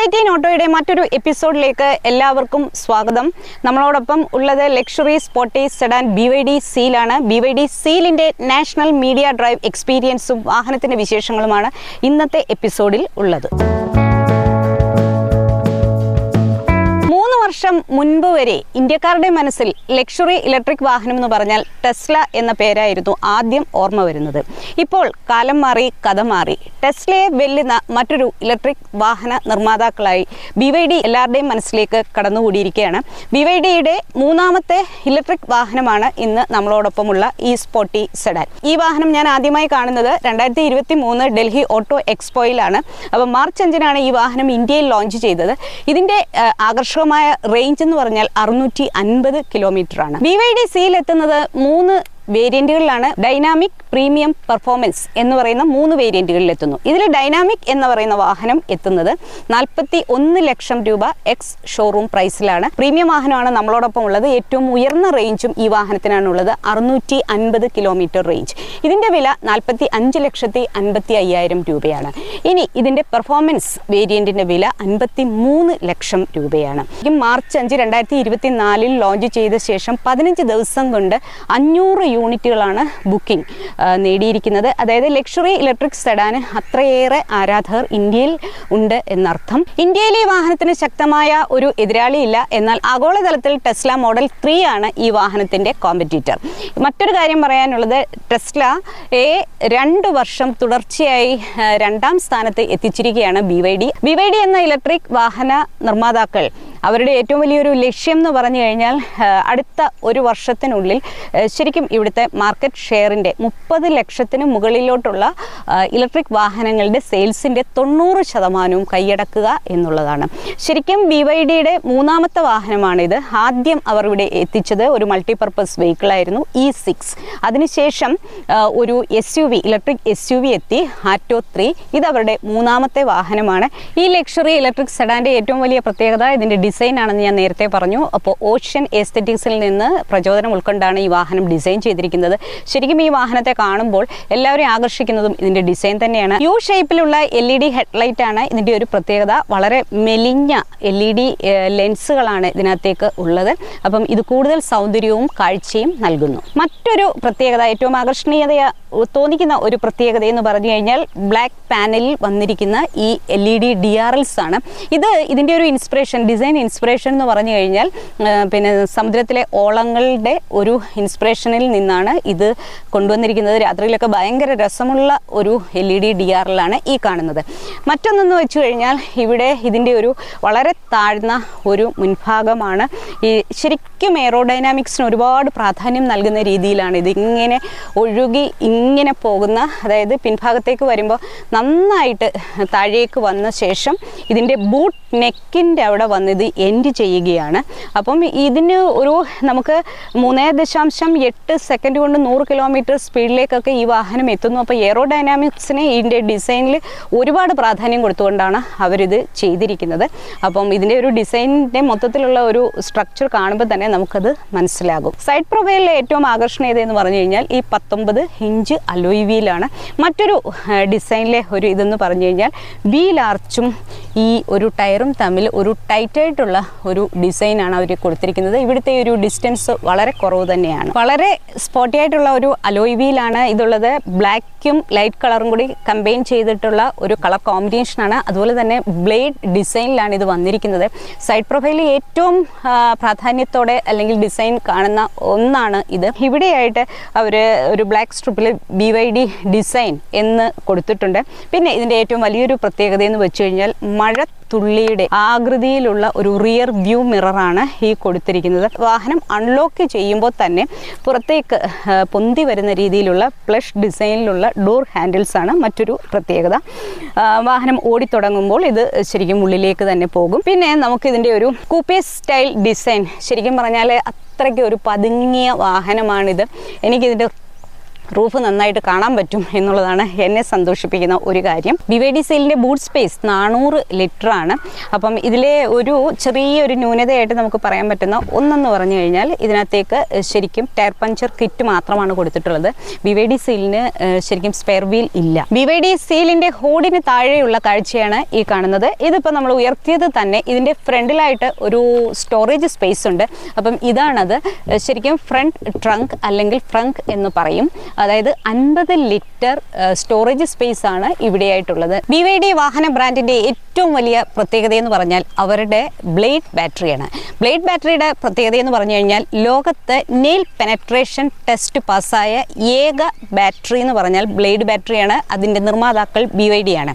C18 ഓട്ടോയുടെ മറ്റൊരു എപ്പിസോഡിലേക്ക് എല്ലാവർക്കും സ്വാഗതം. നമ്മളോടൊപ്പം ഉള്ളത് ലക്ഷറി സ്പോർട്ടി സെഡാൻ BYD സീലാണ്. BYD സീലിൻ്റെ നാഷണൽ മീഡിയ ഡ്രൈവ് എക്സ്പീരിയൻസും വാഹനത്തിൻ്റെ വിശേഷങ്ങളുമാണ് ഇന്നത്തെ എപ്പിസോഡിൽ ഉള്ളത്. 3 വർഷം മുൻപ് വരെ ഇന്ത്യക്കാരുടെ മനസ്സിൽ ലക്ഷറി ഇലക്ട്രിക് വാഹനം എന്ന് പറഞ്ഞാൽ ടെസ്ല എന്ന പേരായിരുന്നു ആദ്യം ഓർമ്മ വരുന്നത്. ഇപ്പോൾ കാലം മാറി, കഥ മാറി. ടെസ്ലയെ വെല്ലുന്ന മറ്റൊരു ഇലക്ട്രിക് വാഹന നിർമ്മാതാക്കളായി BYD എല്ലാവരുടെയും മനസ്സിലേക്ക് കടന്നുകൂടിയിരിക്കുകയാണ്. BYDയുടെ മൂന്നാമത്തെ ഇലക്ട്രിക് വാഹനമാണ് ഇന്ന് നമ്മളോടൊപ്പമുള്ള ഈ സ്പോർട്ടി സെഡാൻ. ഈ വാഹനം ഞാൻ ആദ്യമായി കാണുന്നത് 2023 ഡൽഹി ഓട്ടോ എക്സ്പോയിലാണ്. അപ്പോൾ മാർച്ച് 5-നാണ് ഈ വാഹനം ഇന്ത്യയിൽ ലോഞ്ച് ചെയ്തത്. ഇതിൻ്റെ ആകർഷകമായ റേഞ്ച് എന്ന് പറഞ്ഞാൽ 650 കിലോമീറ്റർ ആണ്. BYD സീൽ എത്തുന്നത് 3 വേരിയന്റുകളിലാണ്. ഡൈനാമിക്, പ്രീമിയം, പെർഫോമൻസ് എന്ന് പറയുന്ന 3 വേരിയന്റുകളിൽ എത്തുന്നു. ഇതിൽ ഡൈനാമിക് എന്ന് പറയുന്ന വാഹനം എത്തുന്നത് 41 ലക്ഷം രൂപ എക്സ് ഷോറൂം പ്രൈസിലാണ്. പ്രീമിയം വാഹനമാണ് നമ്മളോടൊപ്പം ഉള്ളത്. ഏറ്റവും ഉയർന്ന റേഞ്ചും ഈ വാഹനത്തിനാണുള്ളത്, 650 കിലോമീറ്റർ റേഞ്ച്. ഇതിൻ്റെ വില 45,50,000 രൂപയാണ്. ഇനി ഇതിൻ്റെ പെർഫോമൻസ് വേരിയന്റിൻ്റെ വില 53 ലക്ഷം രൂപയാണ്. മാർച്ച് 5, 2024 ലോഞ്ച് ചെയ്ത ശേഷം 15 ദിവസം കൊണ്ട് 500 യൂണിറ്റുകളാണ് ബുക്കിംഗ് നേടിയിരിക്കുന്നത്. അതായത് ലക്ഷറി ഇലക്ട്രിക് സെഡാന് അത്രയേറെ ആരാധകർ ഇന്ത്യയിൽ ഉണ്ട് എന്നർത്ഥം. ഇന്ത്യയിൽ ഈ വാഹനത്തിന് ശക്തമായ ഒരു എതിരാളിയില്ല. എന്നാൽ ആഗോളതലത്തിൽ ടെസ്ല മോഡൽ 3 ആണ് ഈ വാഹനത്തിൻ്റെ കോമ്പറ്റീറ്റർ. മറ്റൊരു കാര്യം പറയാനുള്ളത്, ടെസ്ലയെ 2 വർഷം തുടർച്ചയായി 2ാം സ്ഥാനത്ത് എത്തിച്ചിരിക്കുകയാണ് BYD എന്ന ഇലക്ട്രിക് വാഹന നിർമ്മാതാക്കൾ അവരുടെ ഏറ്റവും വലിയൊരു ലക്ഷ്യം എന്ന് പറഞ്ഞു കഴിഞ്ഞാൽ അടുത്ത 1 വർഷത്തിനുള്ളിൽ ശരിക്കും ഇവിടുത്തെ മാർക്കറ്റ് ഷെയറിൻ്റെ 30 ലക്ഷത്തിന് മുകളിലോട്ടുള്ള ഇലക്ട്രിക് വാഹനങ്ങളുടെ സെയിൽസിൻ്റെ 90% കൈയടക്കുക എന്നുള്ളതാണ്. ശരിക്കും BYDയുടെ മൂന്നാമത്തെ വാഹനമാണിത്. ആദ്യം അവർ ഇവിടെ എത്തിച്ചത് ഒരു മൾട്ടിപർപ്പസ് വെഹിക്കിളായിരുന്നു E6. അതിനുശേഷം ഒരു SUV, ഇലക്ട്രിക് SUV എത്തി, ആറ്റോ 3. ഇത് അവരുടെ മൂന്നാമത്തെ വാഹനമാണ്. ഈ ലക്ഷറി ഇലക്ട്രിക് സെഡാൻ്റെ ഏറ്റവും വലിയ പ്രത്യേകത ഇതിൻ്റെ ഡിസൈൻ ആണെന്ന് ഞാൻ നേരത്തെ പറഞ്ഞു. അപ്പോൾ ഓഷ്യൻ എസ്തെറ്റിക്സിൽ നിന്ന് പ്രചോദനം ഉൾക്കൊണ്ടാണ് ഈ വാഹനം ഡിസൈൻ ചെയ്തിരിക്കുന്നത്. ശരിക്കും ഈ വാഹനത്തെ കാണുമ്പോൾ എല്ലാവരെയും ആകർഷിക്കുന്നതും ഇതിൻ്റെ ഡിസൈൻ തന്നെയാണ്. യു ഷേപ്പിലുള്ള LED ഹെഡ്ലൈറ്റ് ആണ് ഇതിൻ്റെ ഒരു പ്രത്യേകത. വളരെ മെലിഞ്ഞ LED ലെൻസുകളാണ് ഇതിനകത്തേക്ക് ഉള്ളത്. അപ്പം ഇത് കൂടുതൽ സൗന്ദര്യവും കാഴ്ചയും നൽകുന്നു. മറ്റൊരു പ്രത്യേകത, ഏറ്റവും ആകർഷണീയത തോന്നിക്കുന്ന ഒരു പ്രത്യേകത എന്ന് പറഞ്ഞു കഴിഞ്ഞാൽ ബ്ലാക്ക് പാനലിൽ വന്നിരിക്കുന്ന ഈ LED DRLs ആണ്. ഇതിൻ്റെ ഒരു ഡിസൈൻ ഇൻസ്പിറേഷൻ എന്ന് പറഞ്ഞു കഴിഞ്ഞാൽ പിന്നെ സമുദ്രത്തിലെ ഓളങ്ങളുടെ ഒരു ഇൻസ്പിറേഷനിൽ നിന്നാണ് ഇത് കൊണ്ടുവന്നിരിക്കുന്നത്. രാത്രിയിലൊക്കെ ഭയങ്കര രസമുള്ള ഒരു LED DRL ആണ് ഈ കാണുന്നത്. മറ്റൊന്നെന്ന് വെച്ച് കഴിഞ്ഞാൽ ഇവിടെ ഇതിൻ്റെ ഒരു വളരെ താഴ്ന്ന ഒരു മുൻഭാഗമാണ്. ഈ ശരിക്കും എയറോഡൈനാമിക്സിന് ഒരുപാട് പ്രാധാന്യം നൽകുന്ന രീതിയിലാണ് ഇതിങ്ങനെ ഒഴുകി ഇങ്ങനെ പോകുന്ന, അതായത് പിൻഭാഗത്തേക്ക് വരുമ്പോൾ നന്നായിട്ട് താഴേക്ക് വന്ന ശേഷം ഇതിൻ്റെ ബൂട്ട് നെക്കിൻ്റെ അവിടെ വന്ന് ഇത് എൻഡ് ചെയ്യുകയാണ്. അപ്പം ഇതിന് നമുക്ക് 3.8 സെക്കൻഡ് കൊണ്ട് 100 കിലോമീറ്റർ സ്പീഡിലേക്കൊക്കെ ഈ വാഹനം എത്തുന്നു. അപ്പോൾ എയറോഡൈനാമിക്സിന് ഇതിൻ്റെ ഡിസൈനിൽ ഒരുപാട് പ്രാധാന്യം കൊടുത്തുകൊണ്ടാണ് അവരിത് ചെയ്തിരിക്കുന്നത്. അപ്പം ഇതിൻ്റെ ഒരു ഡിസൈനിൻ്റെ മൊത്തത്തിലുള്ള ഒരു സ്ട്രക്ചർ കാണുമ്പോൾ തന്നെ നമുക്കത് മനസ്സിലാകും. സൈഡ് പ്രൊഫൈലിലെ ഏറ്റവും ആകർഷണീയത എന്ന് പറഞ്ഞു കഴിഞ്ഞാൽ ഈ 19 ഇഞ്ച് അലോയ് വീലാണ്. മറ്റൊരു ഡിസൈനിലെ ഒരു ഇതെന്ന് പറഞ്ഞു കഴിഞ്ഞാൽ വീൽ ആർച്ചും ഈ ഒരു ടയറും തമ്മിൽ ഒരു ടൈറ്റായിട്ടുള്ള ഒരു ഡിസൈനാണ് അവർ കൊടുത്തിരിക്കുന്നത്. ഇവിടുത്തെ ഒരു ഡിസ്റ്റൻസ് വളരെ കുറവ് തന്നെയാണ്. വളരെ സ്പോർട്ടി ആയിട്ടുള്ള ഒരു അലോയ് വീലാണ് ഇതുള്ളത്. ബ്ലാക്കും ലൈറ്റ് കളറും കൂടി കമ്പൈൻ ചെയ്തിട്ടുള്ള ഒരു കളർ കോമ്പിനേഷനാണ്. അതുപോലെ തന്നെ ബ്ലേഡ് ഡിസൈനിലാണ് ഇത് വന്നിരിക്കുന്നത്. സൈഡ് പ്രൊഫൈലിൽ ഏറ്റവും പ്രാധാന്യത്തോടെ അല്ലെങ്കിൽ ഡിസൈൻ കാണുന്ന ഒന്നാണ് ഇത്. ഇവിടെയായിട്ട് അവർ ഒരു ബ്ലാക്ക് സ്ട്രിപ്പിൽ BYD ഡിസൈൻ എന്ന് കൊടുത്തിട്ടുണ്ട്. പിന്നെ ഇതിൻ്റെ ഏറ്റവും വലിയൊരു പ്രത്യേകത എന്ന് വെച്ച് കഴിഞ്ഞാൽ മഴത്തുള്ളിയുടെ ആകൃതിയിലുള്ള ഒരു റിയർ വ്യൂ മിററാണ് ഈ കൊടുത്തിരിക്കുന്നത്. വാഹനം അൺലോക്ക് ചെയ്യുമ്പോൾ തന്നെ പുറത്തേക്ക് പൊന്തി വരുന്ന രീതിയിലുള്ള പ്ലഷ് ഡിസൈനിലുള്ള ഡോർ ഹാൻഡിൽസ് ആണ് മറ്റൊരു പ്രത്യേകത. വാഹനം ഓടിത്തുടങ്ങുമ്പോൾ ഇത് ശരിക്കും ഉള്ളിലേക്ക് തന്നെ പോകും. പിന്നെ നമുക്കിതിൻ്റെ ഒരു കൂപ്പേ സ്റ്റൈൽ ഡിസൈൻ, ശരിക്കും പറഞ്ഞാൽ അത്രയ്ക്ക് ഒരു പതുങ്ങിയ വാഹനമാണിത്. എനിക്കിതിൻ്റെ റൂഫ് നന്നായിട്ട് കാണാൻ പറ്റും എന്നുള്ളതാണ് എന്നെ സന്തോഷിപ്പിക്കുന്ന ഒരു കാര്യം. BYD സെയിലിൻ്റെ ബൂട്ട് സ്പേസ് 400 ലിറ്റർ ആണ്. അപ്പം ഇതിലെ ഒരു ചെറിയൊരു ന്യൂനതയായിട്ട് നമുക്ക് പറയാൻ പറ്റുന്ന ഒന്നെന്ന് പറഞ്ഞു കഴിഞ്ഞാൽ ഇതിനകത്തേക്ക് ശരിക്കും ടയർ പഞ്ചർ കിറ്റ് മാത്രമാണ് കൊടുത്തിട്ടുള്ളത്. BYD സെയിലിന് ശരിക്കും സ്പെയർ വീൽ ഇല്ല. BYD സെയിലിൻ്റെ ഹോഡിന് താഴെയുള്ള കാഴ്ചയാണ് ഈ കാണുന്നത്. ഇതിപ്പോൾ നമ്മൾ ഉയർത്തിയത് തന്നെ ഇതിൻ്റെ ഫ്രണ്ടിലായിട്ട് ഒരു സ്റ്റോറേജ് സ്പേസ് ഉണ്ട്. അപ്പം ഇതാണത്. ശരിക്കും ഫ്രണ്ട് ട്രങ്ക് അല്ലെങ്കിൽ ഫ്രങ്ക് എന്ന് പറയും. അതായത് 50 ലിറ്റർ സ്റ്റോറേജ് സ്പേസ് ആണ് ഇവിടെയായിട്ടുള്ളത്. BYD വാഹന ബ്രാൻഡിൻ്റെ ഏറ്റവും വലിയ പ്രത്യേകത എന്ന് പറഞ്ഞാൽ അവരുടെ ബ്ലേഡ് ബാറ്ററിയാണ്. ബ്ലേഡ് ബാറ്ററിയുടെ പ്രത്യേകത എന്ന് പറഞ്ഞു കഴിഞ്ഞാൽ ലോകത്ത് നെയിൽ പെനട്രേഷൻ ടെസ്റ്റ് പാസ്സായ ഏക ബാറ്ററി എന്ന് പറഞ്ഞാൽ ബ്ലേഡ് ബാറ്ററിയാണ്. അതിൻ്റെ നിർമ്മാതാക്കൾ BYD ആണ്.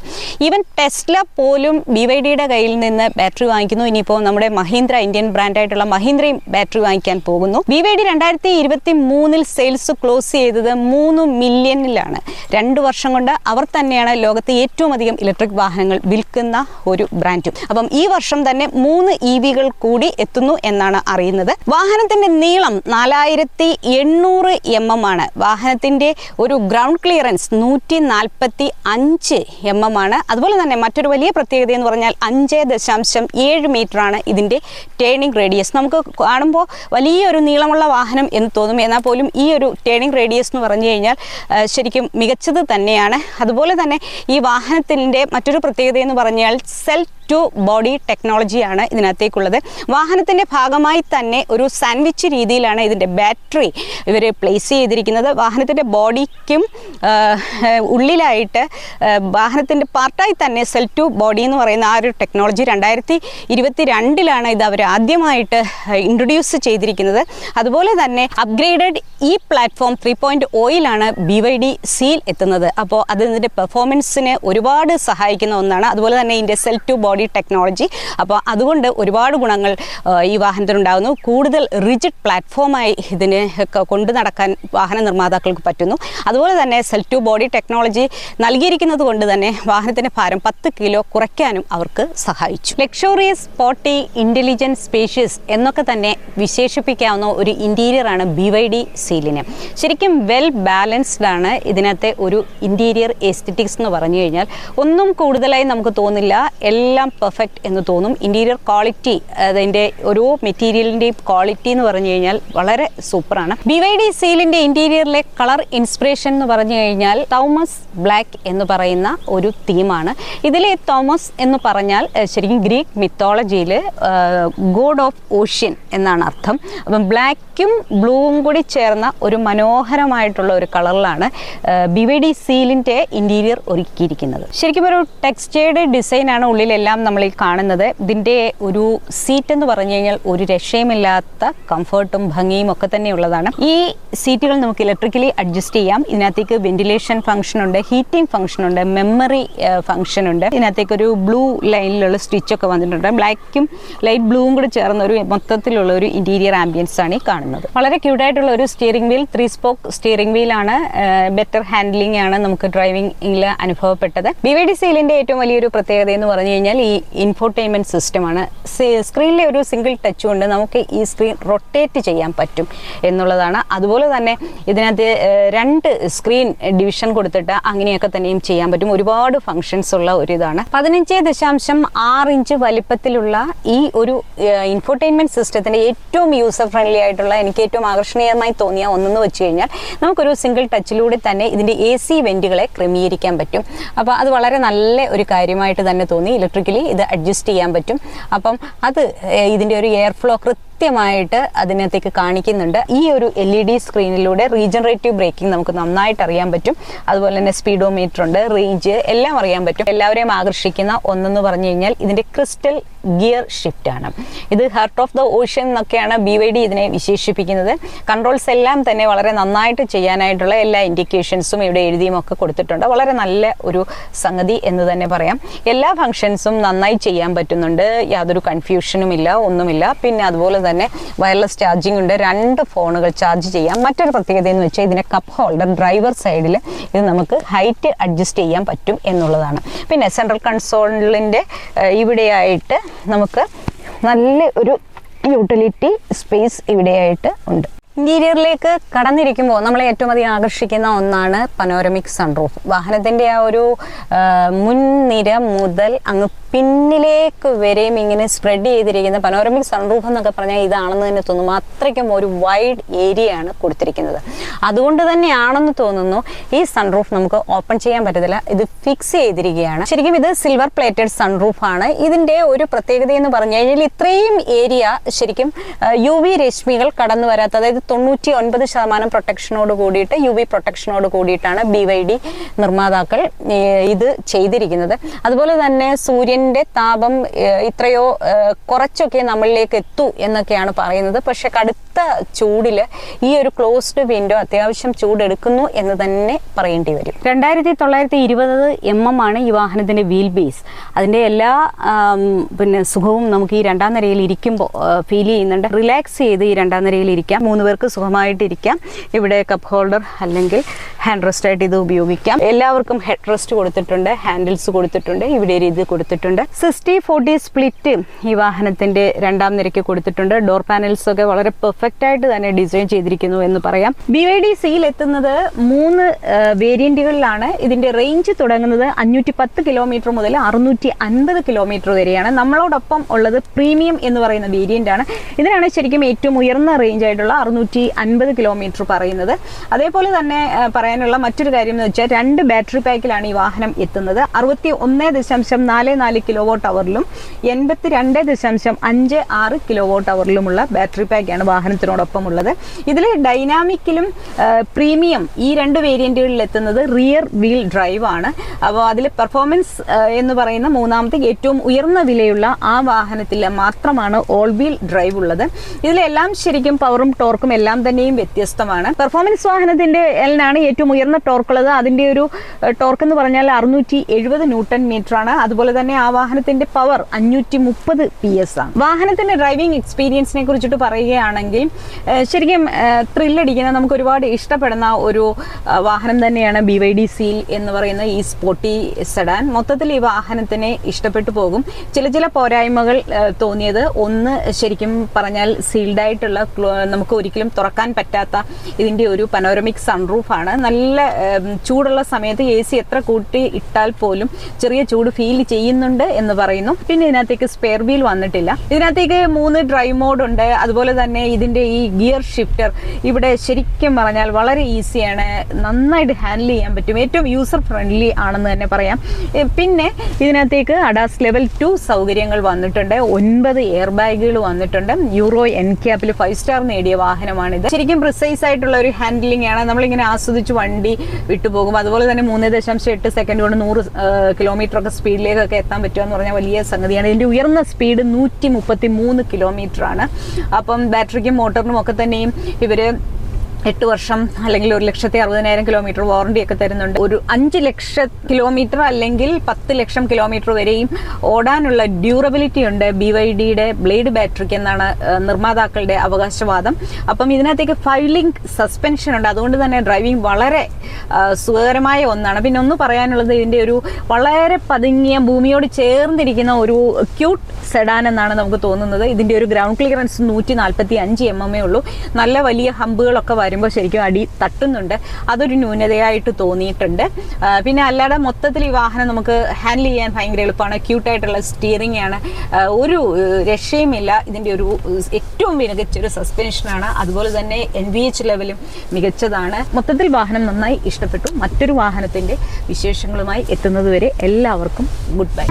ഈവൻ ടെസ്ല പോലും BYDയുടെ കയ്യിൽ നിന്ന് ബാറ്ററി വാങ്ങിക്കുന്നു. ഇനിയിപ്പോൾ നമ്മുടെ മഹീന്ദ്ര, ഇന്ത്യൻ ബ്രാൻഡായിട്ടുള്ള മഹീന്ദ്രയും ബാറ്ററി വാങ്ങിക്കാൻ പോകുന്നു. BYD 2023 സെയിൽസ് ക്ലോസ് ചെയ്തത് 3 മില്യണിലാണ്. 2 വർഷം കൊണ്ട് അവർ തന്നെയാണ് ലോകത്ത് ഏറ്റവും അധികം ഇലക്ട്രിക് വാഹനങ്ങൾ വിൽക്കുന്ന ഒരു ബ്രാൻഡും. അപ്പം ഈ വർഷം തന്നെ 3 EVകൾ കൂടി എത്തുന്നു എന്നാണ് അറിയുന്നത്. വാഹനത്തിന്റെ നീളം 4800 mm ആണ്. വാഹനത്തിന്റെ ഒരു ഗ്രൗണ്ട് ക്ലിയറൻസ് 145 mm ആണ്. അതുപോലെ തന്നെ മറ്റൊരു വലിയ പ്രത്യേകത എന്ന് പറഞ്ഞാൽ 5.7 മീറ്റർ ആണ് ഇതിന്റെ ടേണിംഗ് റേഡിയസ്. നമുക്ക് കാണുമ്പോൾ വലിയൊരു നീളമുള്ള വാഹനം എന്ന് തോന്നും. എന്നാൽ പോലും ഈ ഒരു ടേണിംഗ് റേഡിയസ് എന്ന് പറഞ്ഞു കഴിഞ്ഞാൽ ശരിക്കും മികച്ചത് തന്നെയാണ്. അതുപോലെ തന്നെ ഈ വാഹനത്തിൻ്റെ മറ്റൊരു പ്രത്യേകത എന്ന് പറഞ്ഞാൽ സെൽ ടു ബോഡി ടെക്നോളജിയാണ് ഇതിനകത്തേക്കുള്ളത്. വാഹനത്തിൻ്റെ ഭാഗമായി തന്നെ ഒരു സാൻഡ്വിച്ച് രീതിയിലാണ് ഇതിൻ്റെ ബാറ്ററി ഇവർ പ്ലേസ് ചെയ്തിരിക്കുന്നത്. വാഹനത്തിൻ്റെ ബോഡിക്കും ഉള്ളിലായിട്ട് വാഹനത്തിൻ്റെ പാർട്ടായി തന്നെ സെൽ ടു ബോഡി എന്ന് പറയുന്ന ആ ഒരു ടെക്നോളജി 2022 ഇത് അവർ ആദ്യമായിട്ട് ഇൻട്രൊഡ്യൂസ് ചെയ്തിരിക്കുന്നത്. അതുപോലെ തന്നെ അപ്ഗ്രേഡഡ് ഈ പ്ലാറ്റ്ഫോം 3.0 BYD സീൽ എത്തുന്നത്. അപ്പോൾ അത് ഇതിൻ്റെ പെർഫോമൻസിന് ഒരുപാട് സഹായിക്കുന്ന ഒന്നാണ്. അതുപോലെ തന്നെ ഇതിൻ്റെ സെൽ ടു ബോഡി ടെക്നോളജി. അപ്പോൾ അതുകൊണ്ട് ഒരുപാട് ഗുണങ്ങൾ ഈ വാഹനത്തിനുണ്ടാകുന്നു. കൂടുതൽ റിജിഡ് പ്ലാറ്റ്ഫോമായി ഇതിനെ കൊണ്ടു നടക്കാൻ വാഹന നിർമ്മാതാക്കൾക്ക് പറ്റുന്നു. അതുപോലെ തന്നെ സെൽ ടു ബോഡി ടെക്നോളജി നൽകിയിരിക്കുന്നത് കൊണ്ട് തന്നെ വാഹനത്തിൻ്റെ ഭാരം 10 കിലോ കുറയ്ക്കാനും അവർക്ക് സഹായിച്ചു. ലക്ഷറിയസ്, സ്പോർട്ടി, ഇൻ്റലിജൻറ്റ്, സ്പേഷ്യസ് എന്നൊക്കെ തന്നെ വിശേഷിപ്പിക്കാവുന്ന ഒരു ഇൻറ്റീരിയറാണ് BYD സീലിന്. ശരിക്കും വെൽ ബാലൻസ്ഡ് ആണ് ഇതിനകത്തെ ഒരു ഇൻറ്റീരിയർ എസ്തെറ്റിക്സ് എന്ന് പറഞ്ഞു കഴിഞ്ഞാൽ. ഒന്നും കൂടുതലായി നമുക്ക് തോന്നില്ല, എല്ലാം പെർഫെക്റ്റ് എന്ന് തോന്നും. ഇൻറ്റീരിയർ ക്വാളിറ്റി, അതിൻ്റെ ഓരോ മെറ്റീരിയലിൻ്റെയും ക്വാളിറ്റി എന്ന് പറഞ്ഞു കഴിഞ്ഞാൽ വളരെ സൂപ്പറാണ്. BYD സീലിൻ്റെ ഇൻറ്റീരിയറിലെ കളർ ഇൻസ്പിറേഷൻ എന്ന് പറഞ്ഞു കഴിഞ്ഞാൽ തോമസ് ബ്ലാക്ക് എന്ന് പറയുന്ന ഒരു തീമാണ്. ഇതിലെ തോമസ് എന്ന് പറഞ്ഞാൽ ശരിക്കും ഗ്രീക്ക് മിത്തോളജിയിൽ ഗോഡ് ഓഫ് ഓഷ്യൻ എന്നാണ് അർത്ഥം. അപ്പം ബ്ലാക്കും ബ്ലൂവും കൂടി ചേർന്ന ഒരു മനോഹരമായിട്ടുള്ള ഒരു കളറിലാണ് BYD സീലിൻ്റെ ഇൻറ്റീരിയർ ഒരുക്കിയിരിക്കുന്നത്. ശരിക്കും ഒരു ടെക്സ്റ്റേർഡ് ഡിസൈനാണ് ഉള്ളിലെല്ലാം നമ്മൾ ഈ കാണുന്നത്. ഇതിൻ്റെ ഒരു സീറ്റ് എന്ന് പറഞ്ഞു കഴിഞ്ഞാൽ ഒരു രക്ഷയുമില്ലാത്ത കംഫർട്ടും ഭംഗിയും ഒക്കെ തന്നെയുള്ളതാണ്. ഈ സീറ്റുകൾ നമുക്ക് ഇലക്ട്രിക്കലി അഡ്ജസ്റ്റ് ചെയ്യാം. ഇതിനകത്തേക്ക് വെന്റിലേഷൻ ഫംഗ്ഷൻ ഉണ്ട്, ഹീറ്റിംഗ് ഫംഗ്ഷൻ ഉണ്ട്, മെമ്മറി ഫംഗ്ഷൻ ഉണ്ട്. ഇതിനകത്തേക്ക് ഒരു ബ്ലൂ ലൈനിലുള്ള സ്റ്റിച്ചൊക്കെ വന്നിട്ടുണ്ട്. ബ്ലാക്കും ലൈറ്റ് ബ്ലൂവും കൂടി ചേർന്ന ഒരു മൊത്തത്തിലുള്ള ഒരു ഇന്റീരിയർ ആംബിയൻസ് ആണ് ഈ കാണുന്നത്. വളരെ ക്യൂട്ടായിട്ടുള്ള ഒരു സ്റ്റിയറിംഗ് വീൽ, 3 സ്പോക്ക് സ്റ്റിയറിംഗ് വീലാണ്. ബെറ്റർ ഹാൻഡ്ലിംഗ് ആണ് നമുക്ക് ഡ്രൈവിംഗിൽ അനുഭവപ്പെട്ടത്. BYD സീലിൻ്റെ ഏറ്റവും വലിയൊരു പ്രത്യേകത എന്ന് പറഞ്ഞു കഴിഞ്ഞാൽ ഈ ഇൻഫോർടൈൻമെന്റ് സിസ്റ്റമാണ്. സ്ക്രീനിലെ ഒരു സിംഗിൾ ടച്ച് കൊണ്ട് നമുക്ക് ഈ സ്ക്രീൻ റൊട്ടേറ്റ് ചെയ്യാൻ പറ്റും എന്നുള്ളതാണ്. അതുപോലെ തന്നെ ഇതിനകത്ത് 2 സ്ക്രീൻ ഡിവിഷൻ കൊടുത്തിട്ട് അങ്ങനെയൊക്കെ തന്നെയും ചെയ്യാൻ പറ്റും. ഒരുപാട് ഫങ്ഷൻസ് ഉള്ള ഒരു ഇതാണ്. 15.6 ഇഞ്ച് വലിപ്പത്തിലുള്ള ഈ ഒരു ഇൻഫോർടൈൻമെന്റ് സിസ്റ്റത്തിന്റെ ഏറ്റവും യൂസർ ഫ്രണ്ട്ലി ആയിട്ടുള്ള, എനിക്ക് ഏറ്റവും ആകർഷണീയമായി തോന്നിയ ഒന്നെന്ന് വെച്ച് കഴിഞ്ഞാൽ നമുക്കൊരു സിംഗിൾ ടച്ചിലൂടെ തന്നെ ഇതിന്റെ AC വെന്റുകളെ ക്രമീകരിക്കാൻ പറ്റും. അപ്പോൾ അത് വളരെ നല്ല ഒരു കാര്യമായിട്ട് തന്നെ തോന്നി. ഇലക്ട്രിക്കലി ഇത് അഡ്ജസ്റ്റ് ചെയ്യാൻ പറ്റും. അപ്പം അത് ഇതിൻ്റെ ഒരു എയർ ഫ്ലോ കൃത്യമായിട്ട് അതിനകത്തേക്ക് കാണിക്കുന്നുണ്ട്. ഈ ഒരു LED സ്ക്രീനിലൂടെ റീജനറേറ്റീവ് ബ്രേക്കിംഗ് നമുക്ക് നന്നായിട്ട് അറിയാൻ പറ്റും. അതുപോലെ തന്നെ സ്പീഡോമീറ്റർ ഉണ്ട്, റേഞ്ച് എല്ലാം അറിയാൻ പറ്റും. എല്ലാവരെയും ആകർഷിക്കുന്ന ഒന്നെന്ന് പറഞ്ഞു കഴിഞ്ഞാൽ ഇതിൻ്റെ ക്രിസ്റ്റൽ ഗിയർ ഷിഫ്റ്റ് ആണ്. ഇത് ഹാർട്ട് ഓഫ് ദ ഓഷ്യൻ എന്നൊക്കെയാണ് BYD ഇതിനെ വിശേഷിപ്പിക്കുന്നത്. കൺട്രോൾസ് എല്ലാം തന്നെ വളരെ നന്നായിട്ട് ചെയ്യാനായിട്ടുള്ള എല്ലാ ഇൻഡിക്കേഷൻസും ഇവിടെ എഴുതിയും ഒക്കെ കൊടുത്തിട്ടുണ്ട്. വളരെ നല്ല ഒരു സംഗതി എന്ന് തന്നെ പറയാം. എല്ലാ ഫങ്ഷൻസും നന്നായി ചെയ്യാൻ പറ്റുന്നുണ്ട്, യാതൊരു കൺഫ്യൂഷനും ഇല്ല, ഒന്നുമില്ല. പിന്നെ അതുപോലെ തന്നെ വയർലെസ് ചാർജിങ് ഉണ്ട്, 2 ഫോണുകൾ ചാർജ് ചെയ്യാം. മറ്റൊരു പ്രത്യേകത എന്ന് വെച്ചാൽ ഇതിൻ്റെ കപ്പ് ഹോൾഡർ ഡ്രൈവർ സൈഡിൽ ഇത് നമുക്ക് ഹൈറ്റ് അഡ്ജസ്റ്റ് ചെയ്യാൻ പറ്റും എന്നുള്ളതാണ്. പിന്നെ സെൻട്രൽ കൺസോളിൻ്റെ ഇവിടെയായിട്ട് നമുക്ക് നല്ല ഒരു യൂട്ടിലിറ്റി സ്പേസ് ഇവിടെയായിട്ട് ഉണ്ട്. ഇന്റീരിയറിലേക്ക് കടന്നിരിക്കുമ്പോൾ നമ്മളെ ഏറ്റവും അധികം ആകർഷിക്കുന്ന ഒന്നാണ് പനോരമിക് സൺറൂഫ്. വാഹനത്തിന്റെ ആ ഒരു മുൻനിര മുതൽ അങ്ങ് പിന്നിലേക്ക് വരെയും ഇങ്ങനെ സ്പ്രെഡ് ചെയ്തിരിക്കുന്ന പനോരമിക് സൺറൂഫ് എന്നൊക്കെ പറഞ്ഞാൽ ഇതാണെന്ന് തന്നെ തോന്നും. അത്രയ്ക്കും ഒരു വൈഡ് ഏരിയ ആണ് കൊടുത്തിരിക്കുന്നത്. അതുകൊണ്ട് തന്നെയാണെന്ന് തോന്നുന്നു ഈ സൺറൂഫ് നമുക്ക് ഓപ്പൺ ചെയ്യാൻ പറ്റത്തില്ല, ഇത് ഫിക്സ് ചെയ്തിരിക്കുകയാണ്. ശരിക്കും ഇത് സിൽവർ പ്ലേറ്റഡ് സൺറൂഫ് ആണ്. ഇതിന്റെ ഒരു പ്രത്യേകത എന്ന് പറഞ്ഞു കഴിഞ്ഞാൽ ഇത്രയും ഏരിയ ശരിക്കും UV രശ്മികൾ കടന്നു വരാത്ത, അതായത് 99% പ്രൊട്ടക്ഷനോട് കൂടിയിട്ട് UV പ്രൊട്ടക്ഷനോട് കൂടിയിട്ടാണ് BYD നിർമ്മാതാക്കൾ ഇത് ചെയ്തിരിക്കുന്നത്. അതുപോലെ തന്നെ സൂര്യന്റെ താപം ഇത്രയോ കുറച്ചൊക്കെ നമ്മളിലേക്ക് എത്തൂ എന്നൊക്കെയാണ് പറയുന്നത്. പക്ഷെ കടുത്ത ചൂടില് ഈ ഒരു ക്ലോസ്ഡ് വിൻഡോ അത്യാവശ്യം ചൂടെടുക്കുന്നു എന്ന് തന്നെ പറയേണ്ടി വരും. 2920 mm ആണ് ഈ വാഹനത്തിന്റെ വീൽ ബേസ്. അതിന്റെ എല്ലാ സുഖവും നമുക്ക് ഈ രണ്ടാം നിരയിൽ ഇരിക്കുമ്പോൾ ഫീൽ ചെയ്യുന്നുണ്ട്. റിലാക്സ് ചെയ്ത് ഈ രണ്ടാം നിരയിൽ ഇരിക്കാം. 3 പേർക്ക് സുഖമായിട്ടിരിക്കാം. ഇവിടെ കപ്പ് ഹോൾഡർ അല്ലെങ്കിൽ ഹാൻഡ് റെസ്റ്റ് ആയിട്ട് ഇത് ഉപയോഗിക്കാം. എല്ലാവർക്കും ഹെഡ് റെസ്റ്റ് കൊടുത്തിട്ടുണ്ട്, ഹാൻഡിൽസ് കൊടുത്തിട്ടുണ്ട്, ഇവിടെ ഒരു ഇത് കൊടുത്തിട്ടുണ്ട്. 60-40 സ്പ്ലിറ്റ് ഈ വാഹനത്തിന്റെ രണ്ടാം നിരയ്ക്ക് കൊടുത്തിട്ടുണ്ട്. ഡോർ പാനൽസ് ഒക്കെ വളരെ പെർഫെക്റ്റ് ആയിട്ട് തന്നെ ഡിസൈൻ ചെയ്തിരിക്കുന്നു എന്ന് പറയാം. BYD സിയിൽ എത്തുന്നത് 3 വേരിയന്റുകളിലാണ്. ഇതിന്റെ റേഞ്ച് തുടങ്ങുന്നത് 510 കിലോമീറ്റർ മുതൽ 650 കിലോമീറ്റർ വരെയാണ്. നമ്മളോടൊപ്പം ഉള്ളത് പ്രീമിയം എന്ന് പറയുന്ന വേരിയന്റ് ആണ്. ഇതിനാണ് ശരിക്കും ഏറ്റവും ഉയർന്ന റേഞ്ച് ആയിട്ടുള്ള 650 കിലോമീറ്റർ പറയുന്നത്. അതേപോലെ തന്നെ പറയാനുള്ള മറ്റൊരു കാര്യം എന്ന് വെച്ചാൽ 2 ബാറ്ററി പാക്കിലാണ് ഈ വാഹനം എത്തുന്നത്. 61.44 കിലോവാട്ട് അവറിലും 82.56 കിലോവാട്ട് അവറിലുമുള്ള ബാറ്ററി പാക്കാണ് വാഹനത്തിനോടൊപ്പം ഉള്ളത്. ഇതിൽ ഡൈനാമിക്കിലും പ്രീമിയം ഈ 2 വേരിയന്റുകളിൽ എത്തുന്നത് റിയർ വീൽ ഡ്രൈവ് ആണ്. അപ്പോൾ അതിൽ പെർഫോമൻസ് എന്ന് പറയുന്ന മൂന്നാമത്തെ ഏറ്റവും ഉയർന്ന വിലയുള്ള ആ വാഹനത്തിൽ മാത്രമാണ് ഓൾ വീൽ ഡ്രൈവ് ഉള്ളത്. ഇതിലെല്ലാം ശരിക്കും പവറും ടോർക്കും എല്ലാം തന്നെയും വ്യത്യസ്തമാണ്. പെർഫോമൻസ് വാഹനത്തിന്റെ എല്ലിനാണ് ഏറ്റവും ഉയർന്ന ടോർക്ക് ഉള്ളത്. അതിന്റെ ഒരു ടോർക്ക് എന്ന് പറഞ്ഞാൽ 670 ന്യൂട്ടൺ മീറ്റർ ആണ്. അതുപോലെ തന്നെ ആ വാഹനത്തിന്റെ പവർ 530 PS ആണ്. വാഹനത്തിന്റെ ഡ്രൈവിംഗ് എക്സ്പീരിയൻസിനെ കുറിച്ചിട്ട് പറയുകയാണെങ്കിൽ ശരിക്കും ത്രില്ലടിക്കുന്ന, നമുക്ക് ഒരുപാട് ഇഷ്ടപ്പെടുന്ന ഒരു വാഹനം തന്നെയാണ് BYD സീൽ എന്ന് പറയുന്ന ഈ സ്പോർട്ടി സെഡാൻ. മൊത്തത്തിൽ ഈ വാഹനത്തിനെ ഇഷ്ടപ്പെട്ടു പോകും. ചില പോരായ്മകൾ തോന്നിയത്, ഒന്ന് ശരിക്കും പറഞ്ഞാൽ സീൽഡ് ആയിട്ടുള്ള, നമുക്ക് ഒരിക്കലും തുറക്കാൻ പറ്റാത്ത ഇതിന്റെ ഒരു പനോരമിക് സൺറൂഫ് ആണ്. നല്ല ചൂടുള്ള സമയത്ത് AC എത്ര കൂട്ടി ഇട്ടാൽ പോലും ചെറിയ ചൂട് ഫീൽ ചെയ്യുന്നുണ്ട് എന്ന് പറയുന്നു. പിന്നെ ഇതിനകത്തേക്ക് സ്പെയർ വീൽ വന്നിട്ടില്ല. ഇതിനകത്തേക്ക് 3 ഡ്രൈവ് മോഡ് ഉണ്ട്. അതുപോലെ തന്നെ ഇതിന്റെ ഈ ഗിയർ ഷിഫ്റ്റർ ഇവിടെ ശരിക്കും പറഞ്ഞാൽ വളരെ ഈസിയാണ്, നന്നായിട്ട് ഹാൻഡിൽ ചെയ്യാൻ പറ്റും. ഏറ്റവും യൂസർ ഫ്രണ്ട്ലി ആണെന്ന് തന്നെ പറയാം. പിന്നെ ഇതിനകത്തേക്ക് അഡാസ് ലെവൽ 2 സൗകര്യങ്ങൾ വന്നിട്ടുണ്ട്. 9 എയർ ബാഗുകൾ വന്നിട്ടുണ്ട്. യൂറോ NCAP 5 സ്റ്റാർ നേടിയ വാഹനമാണിത്. ശരിക്കും പ്രിസൈസ് ആയിട്ടുള്ള ഒരു ഹാൻഡിലിംഗ് ആണ്. നമ്മളിങ്ങനെ ആസ്വദിച്ച് വണ്ടി വിട്ടുപോകും. അതുപോലെ തന്നെ 3.8 സെക്കൻഡ് കൊണ്ട് 100 കിലോമീറ്റർ ഒക്കെ സ്പീഡിലേക്കൊക്കെ എത്താൻ പറ്റുക എന്ന് പറഞ്ഞാൽ വലിയ സംഗതിയാണ്. ഇതിന്റെ ഉയർന്ന സ്പീഡ് 133 കിലോമീറ്റർ ആണ്. അപ്പം ബാറ്ററിക്കും മോട്ടറിനും ഒക്കെ തന്നെയും ഇവര് 8 വർഷം അല്ലെങ്കിൽ 1,60,60,000 കിലോമീറ്റർ വാറണ്ടി ഒക്കെ തരുന്നുണ്ട്. ഒരു 5 ലക്ഷം കിലോമീറ്റർ അല്ലെങ്കിൽ 10 ലക്ഷം കിലോമീറ്റർ വരെയും ഓടാനുള്ള ഡ്യൂറബിലിറ്റി ഉണ്ട് BYDയുടെ ബ്ലേഡ് ബാറ്ററിക്ക് എന്നാണ് നിർമ്മാതാക്കളുടെ അവകാശവാദം. അപ്പം ഇതിനകത്തേക്ക് 5 ലിങ്ക് സസ്പെൻഷൻ ഉണ്ട്. അതുകൊണ്ട് തന്നെ ഡ്രൈവിംഗ് വളരെ സുഖകരമായ ഒന്നാണ്. പിന്നെ ഒന്ന് പറയാനുള്ളത്, ഇതിന്റെ ഒരു വളരെ പതുങ്ങിയ, ഭൂമിയോട് ചേർന്നിരിക്കുന്ന ഒരു ക്യൂട്ട് സെഡാൻ എന്നാണ് നമുക്ക് തോന്നുന്നത്. ഇതിന്റെ ഒരു ഗ്രൗണ്ട് ക്ലിയറൻസ് 145 mm ഉള്ളൂ. നല്ല വലിയ ഹമ്പുകളൊക്കെ വരുമ്പോൾ ശരിക്കും അടി തട്ടുന്നുണ്ട്. അതൊരു ന്യൂനതയായിട്ട് തോന്നിയിട്ടുണ്ട്. പിന്നെ അല്ലാതെ മൊത്തത്തിൽ ഈ വാഹനം നമുക്ക് ഹാൻഡിൽ ചെയ്യാൻ ഭയങ്കര എളുപ്പമാണ്. ക്യൂട്ടായിട്ടുള്ള സ്റ്റിയറിംഗ് ആണ്, ഒരു രക്ഷയുമില്ല. ഇതിന്റെ ഒരു ഏറ്റവും മികച്ചൊരു സസ്പെൻഷനാണ്. അതുപോലെ തന്നെ NVH ലെവലും മികച്ചതാണ്. മൊത്തത്തിൽ വാഹനം നന്നായി ഇഷ്ടപ്പെട്ടു. മറ്റൊരു വാഹനത്തിന്റെ വിശേഷങ്ങളുമായി എത്തുന്നതുവരെ എല്ലാവർക്കും ഗുഡ് ബൈ.